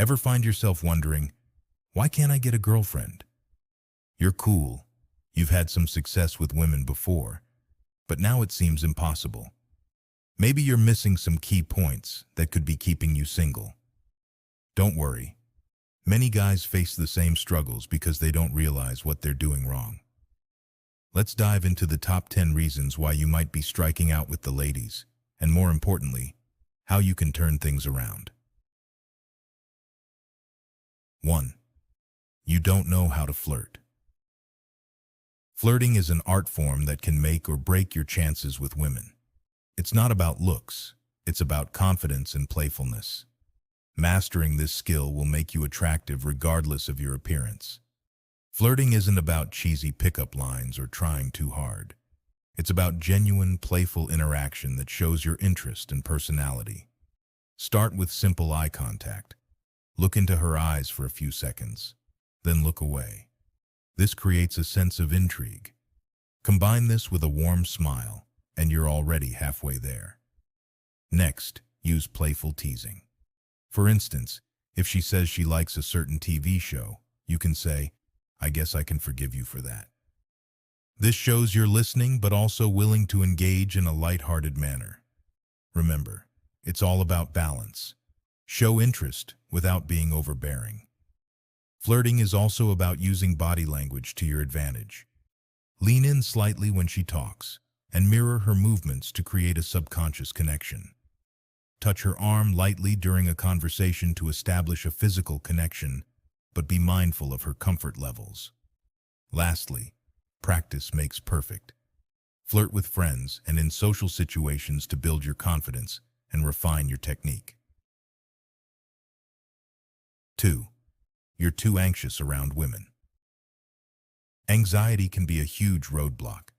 Ever find yourself wondering, why can't I get a girlfriend? You're cool. You've had some success with women before, but now it seems impossible. Maybe you're missing some key points that could be keeping you single. Don't worry. Many guys face the same struggles because they don't realize what they're doing wrong. Let's dive into the top 10 reasons why you might be striking out with the ladies, and more importantly, how you can turn things around. 1. You don't know how to flirt. Flirting is an art form that can make or break your chances with women. It's not about looks, it's about confidence and playfulness. Mastering this skill will make you attractive regardless of your appearance. Flirting isn't about cheesy pickup lines or trying too hard. It's about genuine, playful interaction that shows your interest and personality. Start with simple eye contact. Look into her eyes for a few seconds, then look away. This creates a sense of intrigue. Combine this with a warm smile, and you're already halfway there. Next, use playful teasing. For instance, if she says she likes a certain TV show, you can say, "I guess I can forgive you for that." This shows you're listening but also willing to engage in a lighthearted manner. Remember, it's all about balance. Show interest without being overbearing. Flirting is also about using body language to your advantage. Lean in slightly when she talks, and mirror her movements to create a subconscious connection. Touch her arm lightly during a conversation to establish a physical connection, but be mindful of her comfort levels. Lastly, practice makes perfect. Flirt with friends and in social situations to build your confidence and refine your technique. 2. You're too anxious around women. Anxiety can be a huge roadblock.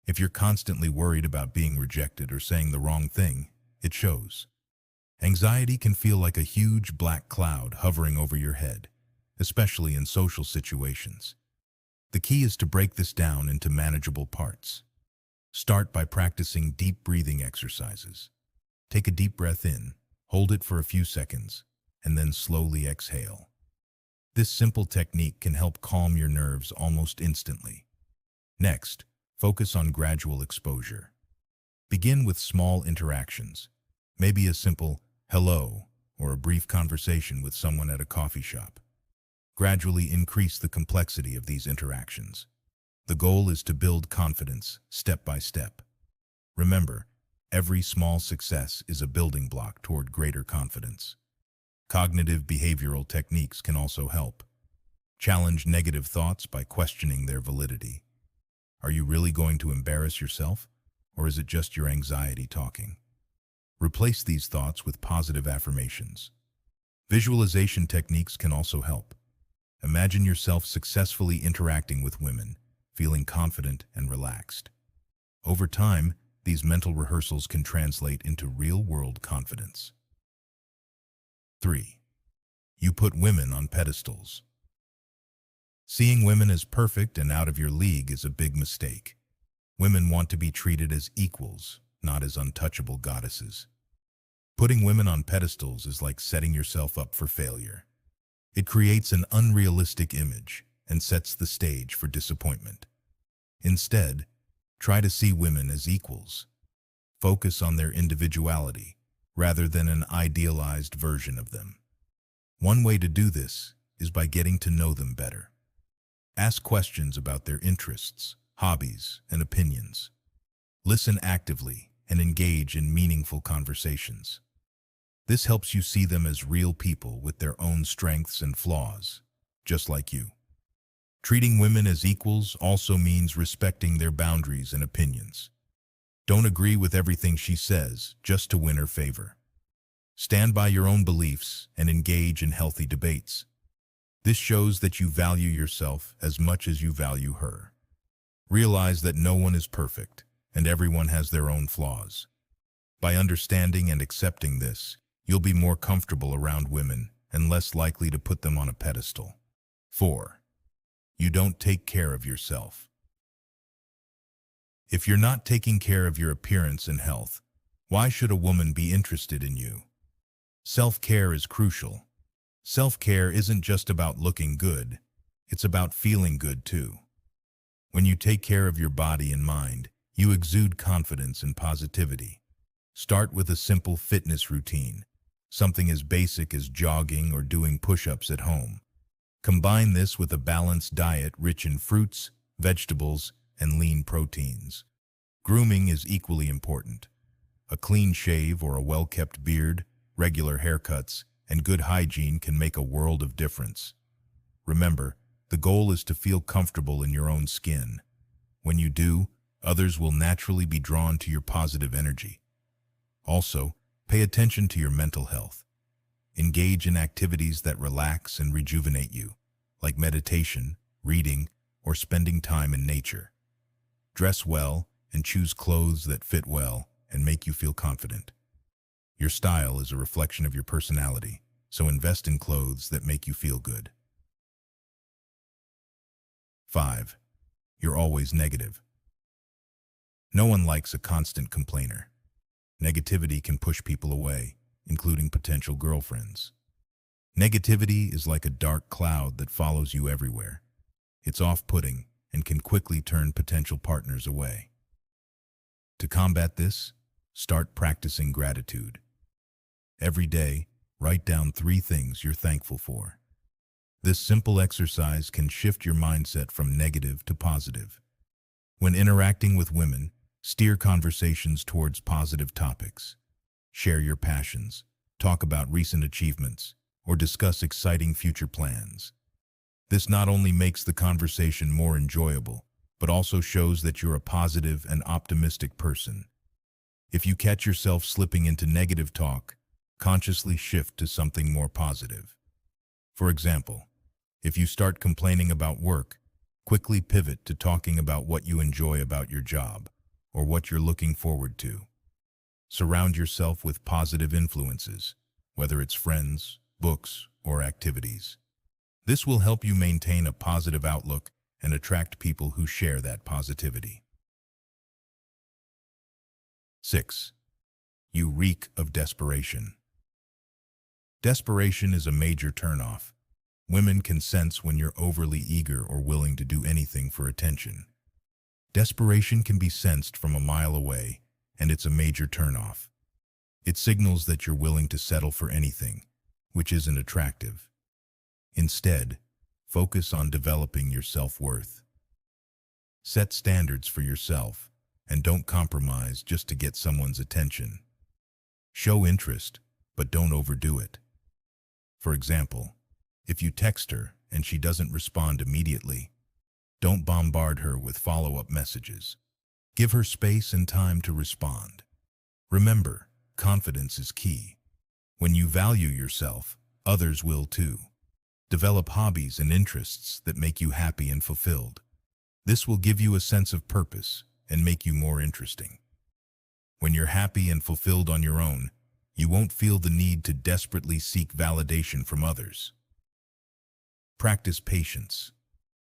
If you're constantly worried about being rejected or saying the wrong thing, it shows. Anxiety can feel like a huge black cloud hovering over your head, especially in social situations. The key is to break this down into manageable parts. Start by practicing deep breathing exercises. Take a deep breath in, hold it for a few seconds, and then slowly exhale. This simple technique can help calm your nerves almost instantly. Next, focus on gradual exposure. Begin with small interactions, maybe a simple hello or a brief conversation with someone at a coffee shop. Gradually increase the complexity of these interactions. The goal is to build confidence step by step. Remember, every small success is a building block toward greater confidence. Cognitive behavioral techniques can also help. Challenge negative thoughts by questioning their validity. Are you really going to embarrass yourself, or is it just your anxiety talking? Replace these thoughts with positive affirmations. Visualization techniques can also help. Imagine yourself successfully interacting with women, feeling confident and relaxed. Over time, these mental rehearsals can translate into real-world confidence. 3. You put women on pedestals. Seeing women as perfect and out of your league is a big mistake. Women want to be treated as equals, not as untouchable goddesses. Putting women on pedestals is like setting yourself up for failure. It creates an unrealistic image and sets the stage for disappointment. Instead, try to see women as equals. Focus on their individuality rather than an idealized version of them. One way to do this is by getting to know them better. Ask questions about their interests, hobbies, and opinions. Listen actively and engage in meaningful conversations. This helps you see them as real people with their own strengths and flaws, just like you. Treating women as equals also means respecting their boundaries and opinions. Don't agree with everything she says just to win her favor. Stand by your own beliefs and engage in healthy debates. This shows that you value yourself as much as you value her. Realize that no one is perfect and everyone has their own flaws. By understanding and accepting this, you'll be more comfortable around women and less likely to put them on a pedestal. 4. You don't take care of yourself. If you're not taking care of your appearance and health, why should a woman be interested in you? Self-care is crucial. Self-care isn't just about looking good, it's about feeling good too. When you take care of your body and mind, you exude confidence and positivity. Start with a simple fitness routine, something as basic as jogging or doing push-ups at home. Combine this with a balanced diet rich in fruits, vegetables, and lean proteins. Grooming is equally important. A clean shave or a well-kept beard, regular haircuts, and good hygiene can make a world of difference. Remember, the goal is to feel comfortable in your own skin. When you do, others will naturally be drawn to your positive energy. Also, pay attention to your mental health. Engage in activities that relax and rejuvenate you, like meditation, reading, or spending time in nature. Dress well and choose clothes that fit well and make you feel confident. Your style is a reflection of your personality, so invest in clothes that make you feel good. 5. You're always negative. No one likes a constant complainer. Negativity can push people away, including potential girlfriends. Negativity is like a dark cloud that follows you everywhere. It's off-putting and can quickly turn potential partners away. To combat this, start practicing gratitude. Every day, write down 3 things you're thankful for. This simple exercise can shift your mindset from negative to positive. When interacting with women, steer conversations towards positive topics. Share your passions, talk about recent achievements, or discuss exciting future plans. This not only makes the conversation more enjoyable, but also shows that you're a positive and optimistic person. If you catch yourself slipping into negative talk, consciously shift to something more positive. For example, if you start complaining about work, quickly pivot to talking about what you enjoy about your job or what you're looking forward to. Surround yourself with positive influences, whether it's friends, books, or activities. This will help you maintain a positive outlook and attract people who share that positivity. 6. You reek of desperation. Desperation is a major turnoff. Women can sense when you're overly eager or willing to do anything for attention. Desperation can be sensed from a mile away, and it's a major turnoff. It signals that you're willing to settle for anything, which isn't attractive. Instead, focus on developing your self-worth. Set standards for yourself, and don't compromise just to get someone's attention. Show interest, but don't overdo it. For example, if you text her and she doesn't respond immediately, don't bombard her with follow-up messages. Give her space and time to respond. Remember, confidence is key. When you value yourself, others will too. Develop hobbies and interests that make you happy and fulfilled. This will give you a sense of purpose and make you more interesting. When you're happy and fulfilled on your own, you won't feel the need to desperately seek validation from others. Practice patience.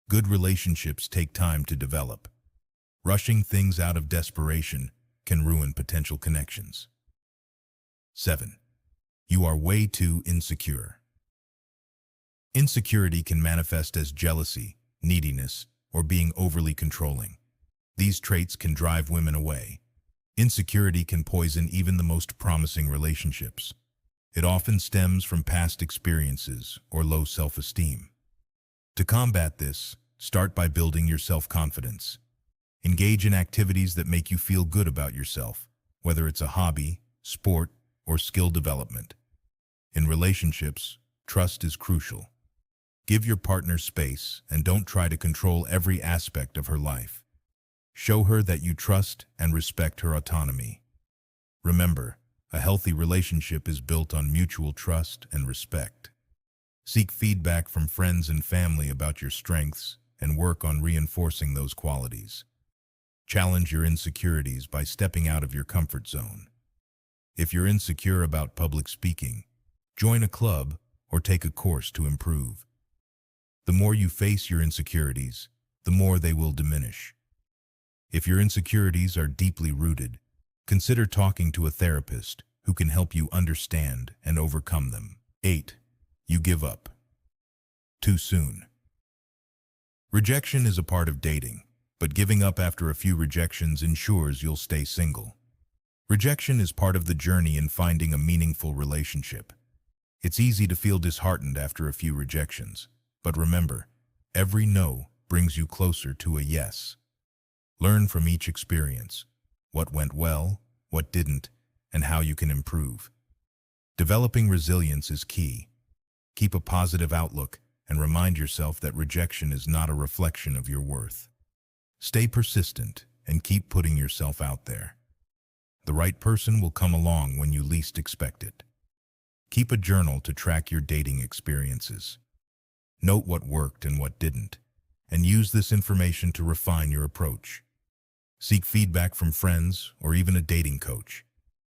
Good relationships take time to develop. Rushing things out of desperation can ruin potential connections. 7. You are way too insecure. Insecurity can manifest as jealousy, neediness, or being overly controlling. These traits can drive women away. Insecurity can poison even the most promising relationships. It often stems from past experiences or low self-esteem. To combat this, start by building your self-confidence. Engage in activities that make you feel good about yourself, whether it's a hobby, sport, or skill development. In relationships, trust is crucial. Give your partner space and don't try to control every aspect of her life. Show her that you trust and respect her autonomy. Remember, a healthy relationship is built on mutual trust and respect. Seek feedback from friends and family about your strengths and work on reinforcing those qualities. Challenge your insecurities by stepping out of your comfort zone. If you're insecure about public speaking, join a club or take a course to improve. The more you face your insecurities, the more they will diminish. If your insecurities are deeply rooted, consider talking to a therapist who can help you understand and overcome them. 8. You give up. Too soon. Rejection is a part of dating, but giving up after a few rejections ensures you'll stay single. Rejection is part of the journey in finding a meaningful relationship. It's easy to feel disheartened after a few rejections, but remember, every no brings you closer to a yes. Learn from each experience, what went well, what didn't, and how you can improve. Developing resilience is key. Keep a positive outlook and remind yourself that rejection is not a reflection of your worth. Stay persistent and keep putting yourself out there. The right person will come along when you least expect it. Keep a journal to track your dating experiences. Note what worked and what didn't, and use this information to refine your approach. Seek feedback from friends or even a dating coach.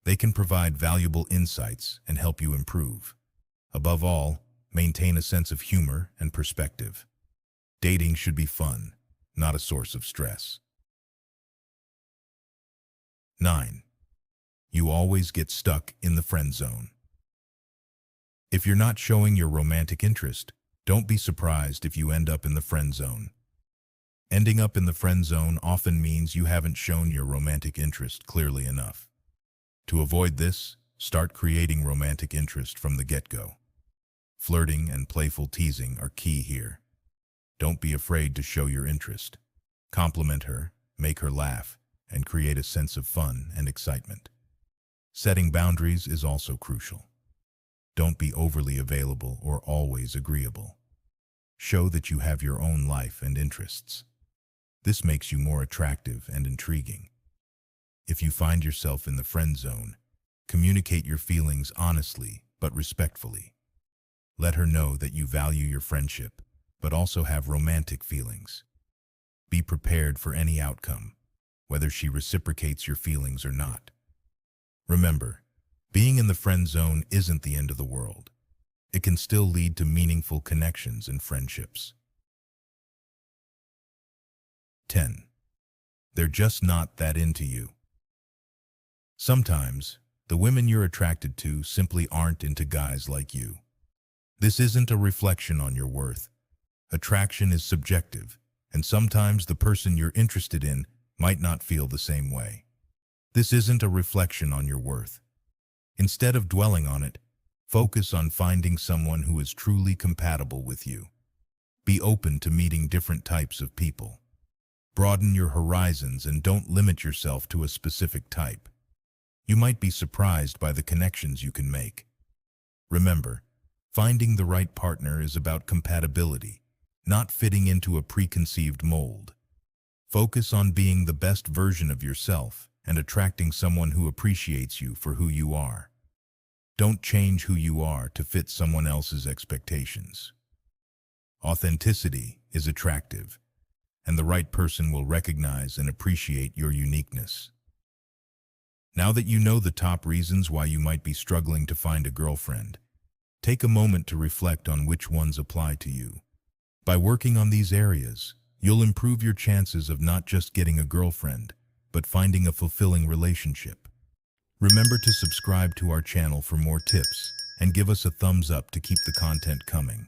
They can provide valuable insights and help you improve. Above all, maintain a sense of humor and perspective. Dating should be fun, not a source of stress. 9. You always get stuck in the friend zone. If you're not showing your romantic interest, don't be surprised if you end up in the friend zone. Ending up in the friend zone often means you haven't shown your romantic interest clearly enough. To avoid this, start creating romantic interest from the get-go. Flirting and playful teasing are key here. Don't be afraid to show your interest. Compliment her, make her laugh, and create a sense of fun and excitement. Setting boundaries is also crucial. Don't be overly available or always agreeable. Show that you have your own life and interests. This makes you more attractive and intriguing. If you find yourself in the friend zone, communicate your feelings honestly but respectfully. Let her know that you value your friendship, but also have romantic feelings. Be prepared for any outcome, whether she reciprocates your feelings or not. Remember, being in the friend zone isn't the end of the world. It can still lead to meaningful connections and friendships. 10. They're just not that into you. Sometimes, the women you're attracted to simply aren't into guys like you. This isn't a reflection on your worth. Attraction is subjective, and sometimes the person you're interested in might not feel the same way. This isn't a reflection on your worth. Instead of dwelling on it, focus on finding someone who is truly compatible with you. Be open to meeting different types of people. Broaden your horizons and don't limit yourself to a specific type. You might be surprised by the connections you can make. Remember, finding the right partner is about compatibility, not fitting into a preconceived mold. Focus on being the best version of yourself and attracting someone who appreciates you for who you are. Don't change who you are to fit someone else's expectations. Authenticity is attractive, and the right person will recognize and appreciate your uniqueness. Now that you know the top reasons why you might be struggling to find a girlfriend, take a moment to reflect on which ones apply to you. By working on these areas, you'll improve your chances of not just getting a girlfriend, but finding a fulfilling relationship. Remember to subscribe to our channel for more tips and give us a thumbs up to keep the content coming.